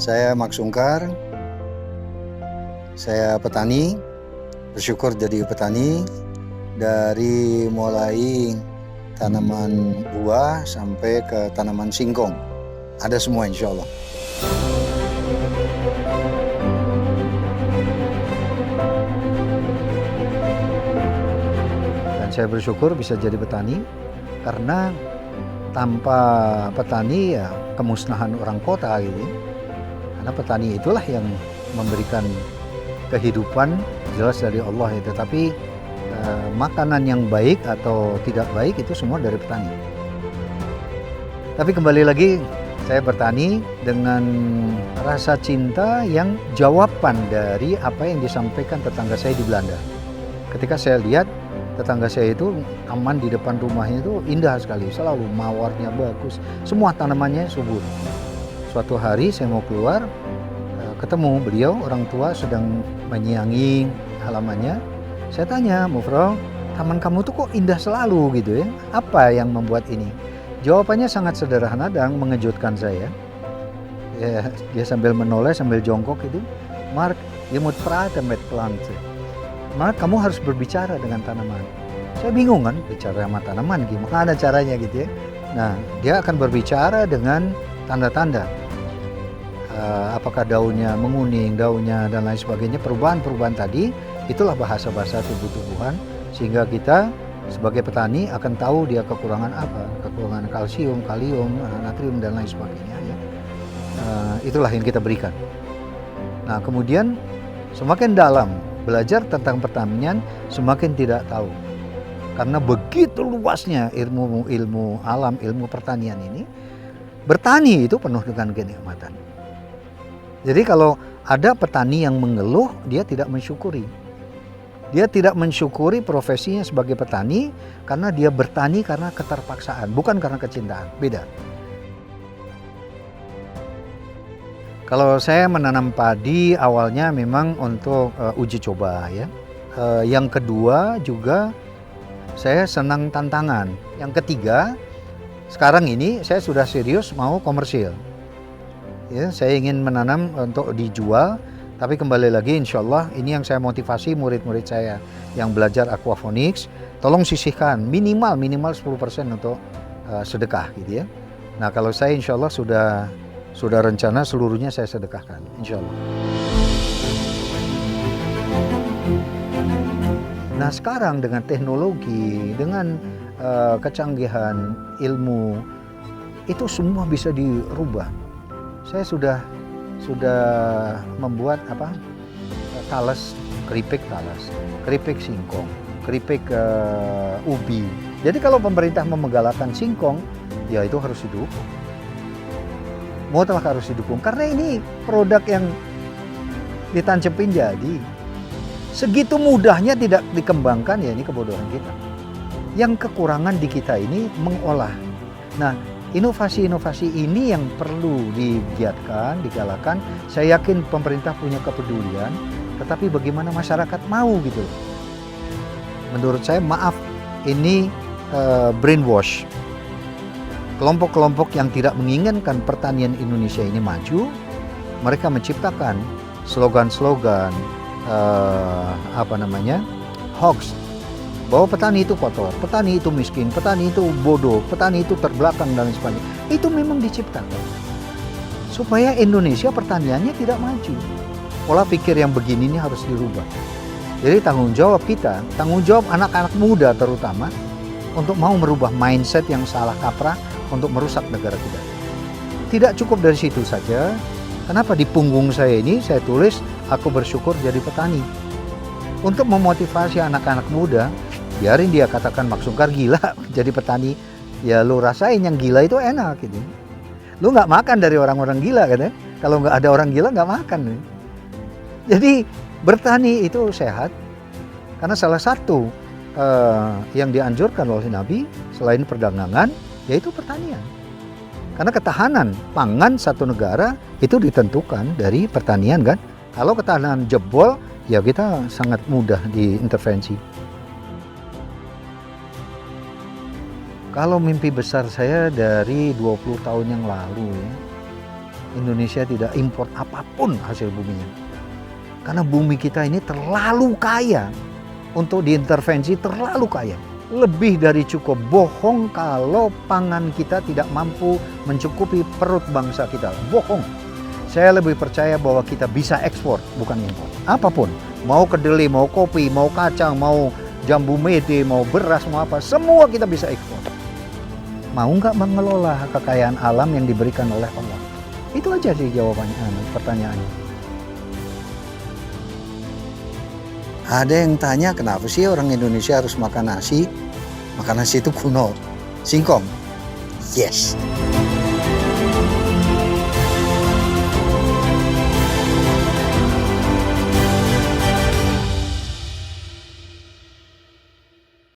Saya Mak Sungkar, saya petani, bersyukur jadi petani dari mulai tanaman buah sampai ke tanaman singkong. Ada semua insya Allah. Dan saya bersyukur bisa jadi petani karena tanpa petani ya kemusnahan orang kota gitu. Karena petani itulah yang memberikan kehidupan jelas dari Allah itu. Tapi makanan yang baik atau tidak baik itu semua dari petani. Tapi kembali lagi saya bertani dengan rasa cinta yang jawaban dari apa yang disampaikan tetangga saya di Belanda. Ketika saya lihat tetangga saya itu taman di depan rumahnya itu indah sekali, selalu mawarnya bagus, semua tanamannya subur. Suatu hari saya mau keluar, ketemu beliau, orang tua sedang menyiangi halamannya. Saya tanya, "Bu Frau, taman kamu tuh kok indah selalu gitu ya? Apa yang membuat ini?" Jawabannya sangat sederhana dan mengejutkan saya. Ya, dia sambil menoleh, sambil jongkok itu, "Mark, je moet praten met planten. Mark, kamu harus berbicara dengan tanaman." Saya bingung kan, bicara sama tanaman gimana caranya gitu ya. Nah, dia akan berbicara dengan tanda-tanda. Apakah daunnya menguning, daunnya dan lain sebagainya, perubahan-perubahan tadi, itulah bahasa-bahasa tubuh-tubuhan sehingga kita sebagai petani akan tahu dia kekurangan apa, kekurangan kalsium, kalium, natrium dan lain sebagainya ya. Itulah yang kita berikan. Nah, kemudian semakin dalam belajar tentang pertanian, semakin tidak tahu. Karena begitu luasnya ilmu alam, ilmu pertanian ini, bertani itu penuh dengan kenikmatan. Jadi kalau ada petani yang mengeluh, dia tidak mensyukuri. Dia tidak mensyukuri profesinya sebagai petani karena dia bertani karena keterpaksaan, bukan karena kecintaan. Beda. Kalau saya menanam padi awalnya memang untuk uji coba ya. Yang kedua juga saya senang tantangan. Yang ketiga, sekarang ini saya sudah serius mau komersil. Ya, saya ingin menanam untuk dijual, tapi kembali lagi insya Allah ini yang saya motivasi murid-murid saya yang belajar aquaponics, tolong sisihkan minimal 10% untuk sedekah gitu ya. Nah kalau saya insya Allah sudah rencana seluruhnya saya sedekahkan insya Allah. Nah sekarang dengan teknologi, dengan kecanggihan ilmu, itu semua bisa dirubah. Saya sudah membuat talas, keripik talas, keripik singkong, keripik ubi. Jadi kalau pemerintah memenggalakkan singkong, ya itu harus didukung. Mutlak harus didukung karena ini produk yang ditancepin jadi. Segitu mudahnya tidak dikembangkan, ya ini kebodohan kita. Yang kekurangan di kita ini mengolah. Nah, inovasi-inovasi ini yang perlu digiatkan, digalakan. Saya yakin pemerintah punya kepedulian, tetapi bagaimana masyarakat mau gitu. Menurut saya, maaf, ini brainwash. Kelompok-kelompok yang tidak menginginkan pertanian Indonesia ini maju, mereka menciptakan slogan-slogan, hoax. Bahwa petani itu kotor, petani itu miskin, petani itu bodoh, petani itu terbelakang dan sebagainya. Itu memang diciptakan supaya Indonesia pertaniannya tidak maju. Pola pikir yang begini ini harus dirubah. Jadi tanggung jawab kita, tanggung jawab anak-anak muda terutama untuk mau merubah mindset yang salah kaprah untuk merusak negara kita. Tidak cukup dari situ saja. Kenapa di punggung saya ini saya tulis, aku bersyukur jadi petani. Untuk memotivasi anak-anak muda, biarin dia katakan Mak Sungkar gila jadi petani. Ya lu rasain yang gila itu enak gitu. Lu nggak makan dari orang-orang gila kan ya. Kalau nggak ada orang gila nggak makan. Jadi bertani itu sehat. Karena salah satu yang dianjurkan oleh Nabi selain perdagangan yaitu pertanian. Karena ketahanan pangan satu negara itu ditentukan dari pertanian kan. Kalau ketahanan jebol, ya kita sangat mudah diintervensi. Kalau mimpi besar saya dari 20 tahun yang lalu ya, Indonesia tidak impor apapun hasil buminya. Karena bumi kita ini terlalu kaya untuk diintervensi, terlalu kaya. Lebih dari cukup. Bohong kalau pangan kita tidak mampu mencukupi perut bangsa kita. Bohong. Saya lebih percaya bahwa kita bisa ekspor, bukan impor. Apapun. Mau kedelai, mau kopi, mau kacang, mau jambu mete, mau beras, mau apa. Semua kita bisa ekspor. Mau nggak mengelola kekayaan alam yang diberikan oleh Allah? Itu aja sih jawabannya, pertanyaannya. Ada yang tanya kenapa sih orang Indonesia harus makan nasi? Makan nasi itu kuno. Singkong. Yes.